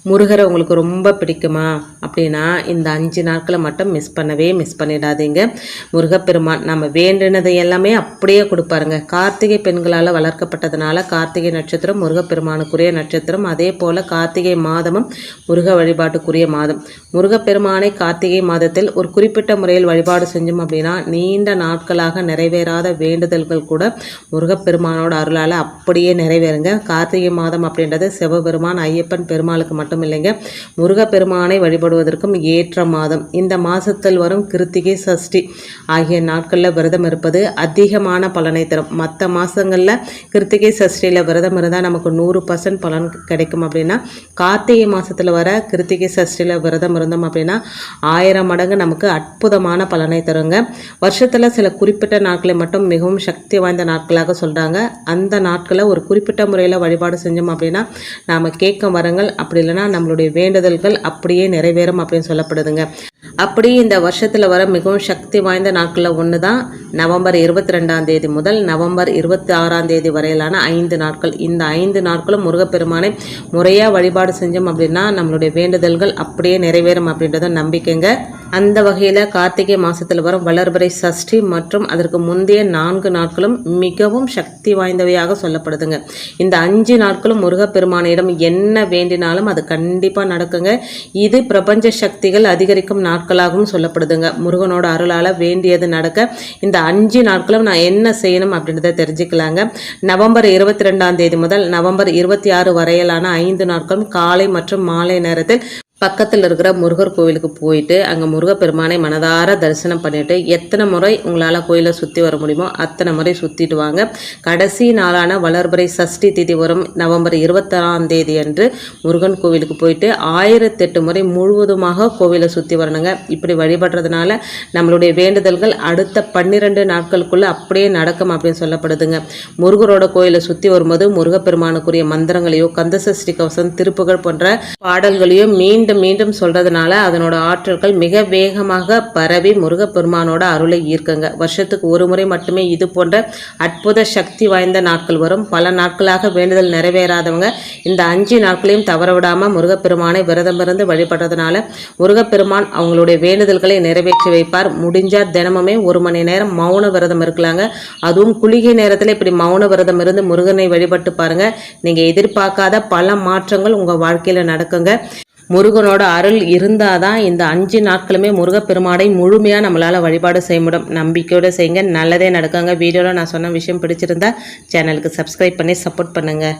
முருகரை உங்களுக்கு ரொம்ப பிடிக்குமா அப்படின்னா இந்த 5 நாட்களை மட்டும் மிஸ் பண்ணிடாதீங்க. முருகப்பெருமான் நம்ம வேண்டினதை எல்லாமே அப்படியே கொடுப்பாருங்க. கார்த்திகை பெண்களால் வளர்க்கப்பட்டதுனால கார்த்திகை நட்சத்திரம் முருகப்பெருமானுக்குரிய நட்சத்திரம். அதே போல் கார்த்திகை மாதமும் முருக வழிபாட்டுக்குரிய மாதம். முருகப்பெருமானை கார்த்திகை மாதத்தில் ஒரு குறிப்பிட்ட முறையில் வழிபாடு செஞ்சோம் அப்படின்னா நீண்ட நாட்களாக நிறைவேறாத வேண்டுதல்கள் கூட முருகப்பெருமானோட அருளால் அப்படியே நிறைவேறுங்க. கார்த்திகை மாதம் அப்படின்றது சிவபெருமான் ஐயப்பன் பெருமாளுக்கு மட்டும் இல்லைங்க, முருகப்பெருமானை வழிபடுவதற்கும் ஏற்ற மாதம். இந்த மாதத்தில் வரும் கிருத்திகை சஷ்டி ஆகிய நாட்களில் விரதம் இருப்பது அதிகமான பலனை தரும். மற்ற மாதங்களில் கிருத்திகை சஷ்டியில் விரதம் இருந்தால் நமக்கு 100% பலன் கிடைக்கும். அப்படின்னா கார்த்திகை மாதத்தில் வர கிருத்திகை சஷ்டியில் விரதம் இருந்தோம் அப்படின்னா 1000 மடங்கு நமக்கு அற்புதமான பலனை தருங்க. வருஷத்தில் சில குறிப்பிட்ட நாட்களை மட்டும் மிகவும் சக்தி வாய்ந்த நாட்களாக சொல்கிறாங்க. அந்த நாட்களை ஒரு குறிப்பிட்ட முறையில் வழிபாடு செஞ்சோம் அப்படின்னா நாம் கேட்கும் வரங்கள் அப்படி இல்லைன்னா நம்மளுடைய வேண்டுதல்கள் அப்படியே நிறைவேறும் அப்படின்னு சொல்லப்படுதுங்க. அப்படி இந்த வருஷத்தில் வர மிகவும் சக்தி வாய்ந்த நாட்களில் ஒன்று தான் நவம்பர் 22ஆம் தேதி முதல் நவம்பர் 26ஆம் தேதி வரையிலான 5 நாட்கள். இந்த 5 நாட்களும் முருகப்பெருமானை முறையாக வழிபாடு செஞ்சோம் அப்படின்னா நம்மளுடைய வேண்டுதல்கள் அப்படியே நிறைவேறும் அப்படின்றத நம்பிக்கைங்க. அந்த வகையில் கார்த்திகை மாதத்தில் வரும் வளர்பிறை சஷ்டி மற்றும் அதற்கு முந்தைய 4 நாட்களும் மிகவும் சக்தி வாய்ந்தவையாக சொல்லப்படுதுங்க. இந்த 5 நாட்களும் முருகப்பெருமானிடம் என்ன வேண்டினாலும் அது கண்டிப்பாக நடக்குங்க. இது பிரபஞ்ச சக்திகள் அதிகரிக்கும் நாட்களாகவும் சொல்லப்படுதுங்க. முருகனோட அருளால் வேண்டியது நடக்க இந்த 5 நாட்களும் நான் என்ன செய்யணும் அப்படின்றத தெரிஞ்சுக்கலாங்க. நவம்பர் 22ஆம் தேதி முதல் நவம்பர் 26 வரையிலான 5 நாட்களும் காலை மற்றும் மாலை நேரத்தில் பக்கத்தில் இருக்கிற முருகர் கோவிலுக்கு போயிட்டு அங்கே முருகப்பெருமானை மனதார தரிசனம் பண்ணிவிட்டு எத்தனை முறை உங்களால் கோயிலை சுற்றி வர முடியுமோ அத்தனை முறை சுற்றிட்டு வாங்க. கடைசி நாளான வளர்பிறை சஷ்டி திதி வரும் நவம்பர் 26ஆம் தேதி அன்று முருகன் கோவிலுக்கு போயிட்டு 1008 முறை முழுவதுமாக கோவிலை சுற்றி வரணுங்க. இப்படி வழிபடுறதுனால நம்மளுடைய வேண்டுதல்கள் அடுத்த 12 நாட்களுக்குள்ளே அப்படியே நடக்கும் அப்படின்னு சொல்லப்படுதுங்க. முருகரோட கோயிலை சுற்றி வரும்போது முருகப்பெருமானுக்குரிய மந்திரங்களையோ கந்தசஷ்டி கவசம் திருப்புகள் போன்ற பாடல்களையோ மீண்டும் சொல்றதுனால அதனோட ஆற்றல்கள் மிக வேகமாக பரவி முருகப்பெருமானோட அருளை ஈர்க்குங்க. வருஷத்துக்கு ஒரு முறை மட்டுமே இது போன்ற அற்புத சக்தி வாய்ந்த நாட்கள் வரும். பல நாட்களாக வேண்டுதல் நிறைவேறாதவங்க இந்த 5 நாட்களையும் தவற விடாம முருகப்பெருமானை விரதம் இருந்து வழிபடுறதுனால முருகப்பெருமான் அவங்களுடைய வேண்டுதல்களை நிறைவேற்றி வைப்பார். முடிஞ்சா தினமுமே 1 மணி நேரம் மௌன விரதம் இருக்கலாங்க. அதுவும் குளிகை நேரத்தில் இப்படி மௌன விரதம் இருந்து முருகனை வழிபட்டு பாருங்க. நீங்க எதிர்பார்க்காத பல மாற்றங்கள் உங்க வாழ்க்கையில நடக்குங்க. முருகனோட அருள் இருந்தாதான் இந்த 5 நாட்களுமே முருகப்பெருமானை முழுமையாக நம்மளால் வழிபாடு செய்ய முடியும். நம்பிக்கையோடு செய்யுங்க, நல்லதே நடக்குங்க. வீடியோவில் நான் சொன்ன விஷயம் பிடிச்சிருந்தா சேனலுக்கு சப்ஸ்கிரைப் பண்ணி சப்போர்ட் பண்ணுங்கள்.